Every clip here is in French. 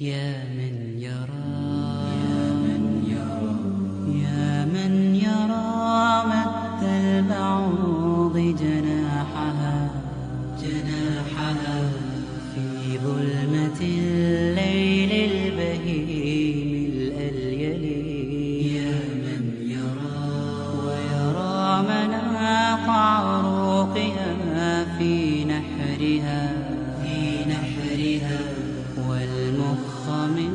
يا من يرى يا من يرى مد البعوض جناحها في ظلمة الليل البهيم الأليل يا من يرى ويرى مناط عروقها في نحرها والمخ من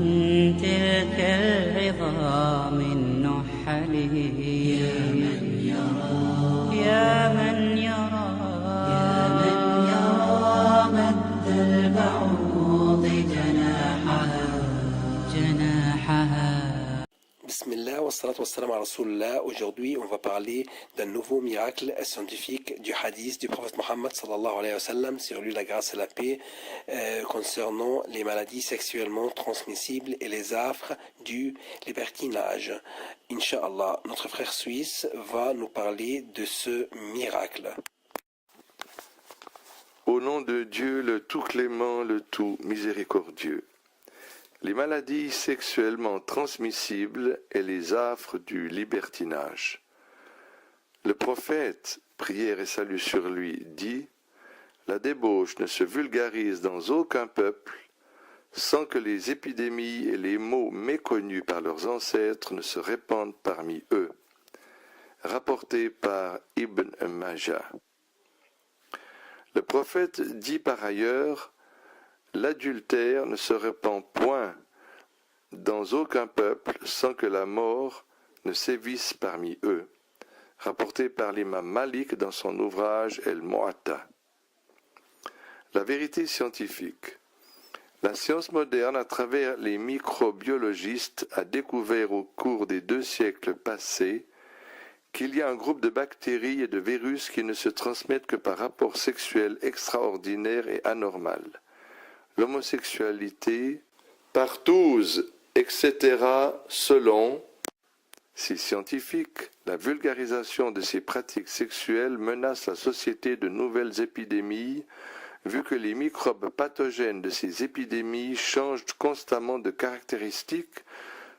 تلك العظام النحل يا من يرى مد البعوض جناحها. Bismillah, wassalat wassalam ala Rasulullah. Aujourd'hui, on va parler d'un nouveau miracle scientifique du hadith du prophète Mohammed sallallahu alayhi wa sallam, sur lui la grâce et la paix, concernant les maladies sexuellement transmissibles et les affres du libertinage. Inch'Allah, notre frère suisse va nous parler de ce miracle. Au nom de Dieu, le tout clément, le tout miséricordieux. Les maladies sexuellement transmissibles et les affres du libertinage. Le prophète, prière et salut sur lui, dit « La débauche ne se vulgarise dans aucun peuple sans que les épidémies et les maux méconnus par leurs ancêtres ne se répandent parmi eux. » Rapporté par Ibn Majah. Le prophète dit par ailleurs « L'adultère ne se répand point dans aucun peuple sans que la mort ne sévisse parmi eux. » Rapporté par l'imam Malik dans son ouvrage El-Mu'atta. La vérité scientifique. La science moderne, à travers les microbiologistes, a découvert au cours des 2 siècles passés qu'il y a un groupe de bactéries et de virus qui ne se transmettent que par rapport sexuel extraordinaire et anormal. L'homosexualité, partouze, etc., selon ces scientifiques, la vulgarisation de ces pratiques sexuelles menace la société de nouvelles épidémies, vu que les microbes pathogènes de ces épidémies changent constamment de caractéristiques,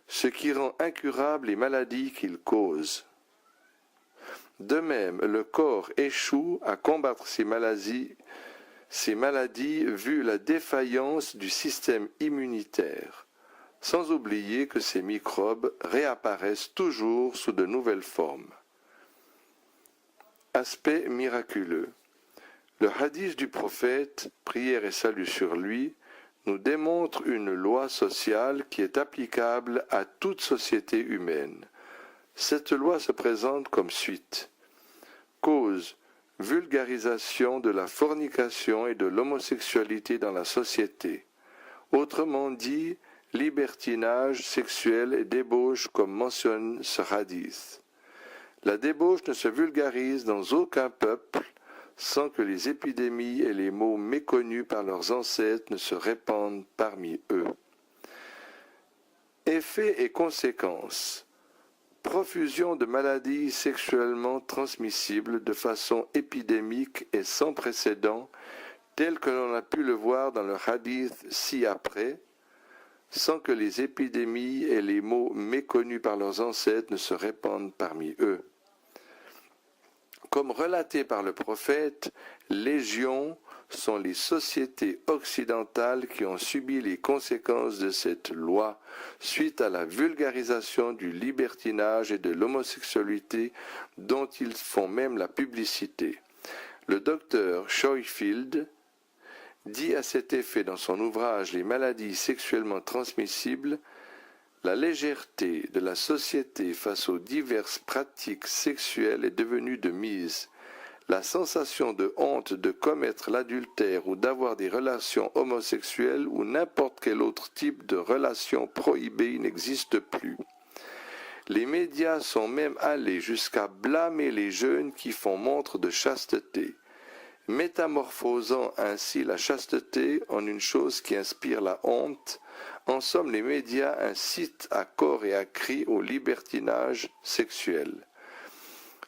ce qui rend incurables les maladies qu'ils causent. De même, le corps échoue à combattre ces maladies vu la défaillance du système immunitaire, sans oublier que ces microbes réapparaissent toujours sous de nouvelles formes. Aspect miraculeux. Le hadith du prophète, prière et salut sur lui, nous démontre une loi sociale qui est applicable à toute société humaine. Cette loi se présente comme suite. Cause, vulgarisation de la fornication et de l'homosexualité dans la société. Autrement dit, libertinage sexuel et débauche comme mentionne ce hadith. La débauche ne se vulgarise dans aucun peuple sans que les épidémies et les maux méconnus par leurs ancêtres ne se répandent parmi eux. Effets et conséquences. Profusion de maladies sexuellement transmissibles de façon épidémique et sans précédent, tel que l'on a pu le voir dans le hadith ci-après, sans que les épidémies et les maux méconnus par leurs ancêtres ne se répandent parmi eux. Comme relaté par le prophète, légion sont les sociétés occidentales qui ont subi les conséquences de cette loi suite à la vulgarisation du libertinage et de l'homosexualité dont ils font même la publicité. Le docteur Schofield dit à cet effet dans son ouvrage « Les maladies sexuellement transmissibles » la légèreté de la société face aux diverses pratiques sexuelles est devenue de mise. La sensation de honte de commettre l'adultère ou d'avoir des relations homosexuelles ou n'importe quel autre type de relation prohibée n'existe plus. Les médias sont même allés jusqu'à blâmer les jeunes qui font montre de chasteté, métamorphosant ainsi la chasteté en une chose qui inspire la honte. En somme, les médias incitent à corps et à cri au libertinage sexuel.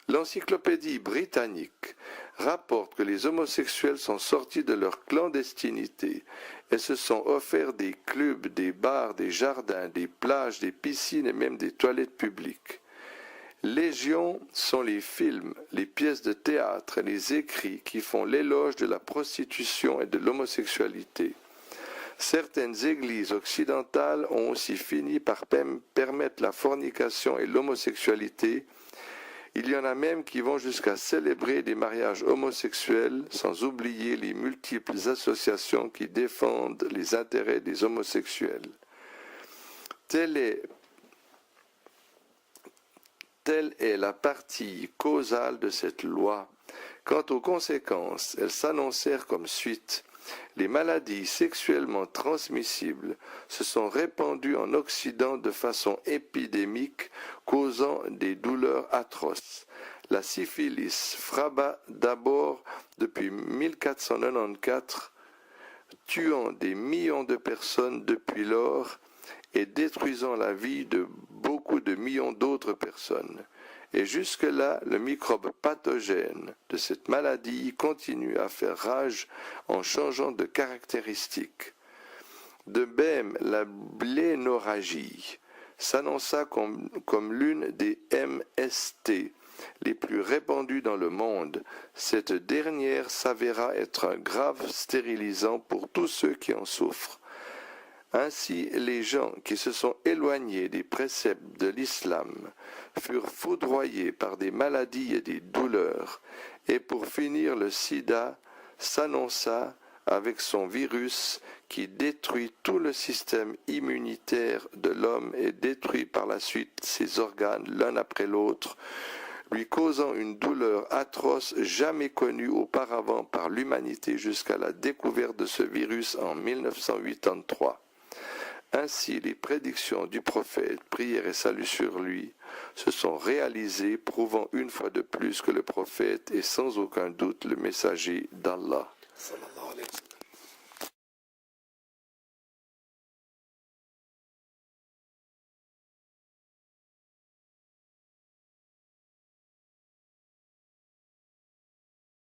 L'encyclopédie britannique rapporte que les homosexuels sont sortis de leur clandestinité et se sont offerts des clubs, des bars, des jardins, des plages, des piscines et même des toilettes publiques. Légion sont les films, les pièces de théâtre et les écrits qui font l'éloge de la prostitution et de l'homosexualité. Certaines églises occidentales ont aussi fini par permettre la fornication et l'homosexualité. Il y en a même qui vont jusqu'à célébrer des mariages homosexuels, sans oublier les multiples associations qui défendent les intérêts des homosexuels. Telle est la partie causale de cette loi. Quant aux conséquences, elles s'annoncèrent comme suit. Les maladies sexuellement transmissibles se sont répandues en Occident de façon épidémique, causant des douleurs atroces. La syphilis frappa d'abord depuis 1494, tuant des millions de personnes depuis lors et détruisant la vie de beaucoup de millions d'autres personnes. Et jusque-là, le microbe pathogène de cette maladie continue à faire rage en changeant de caractéristiques. De même, la blénorragie s'annonça comme l'une des MST les plus répandues dans le monde. Cette dernière s'avéra être un grave stérilisant pour tous ceux qui en souffrent. Ainsi, les gens qui se sont éloignés des préceptes de l'islam furent foudroyés par des maladies et des douleurs, et pour finir, le sida s'annonça avec son virus qui détruit tout le système immunitaire de l'homme et détruit par la suite ses organes l'un après l'autre, lui causant une douleur atroce jamais connue auparavant par l'humanité jusqu'à la découverte de ce virus en 1983. Ainsi, les prédictions du prophète, prière et salut sur lui, se sont réalisées, prouvant une fois de plus que le prophète est sans aucun doute le messager d'Allah. sallallahu alayhi wa sallam.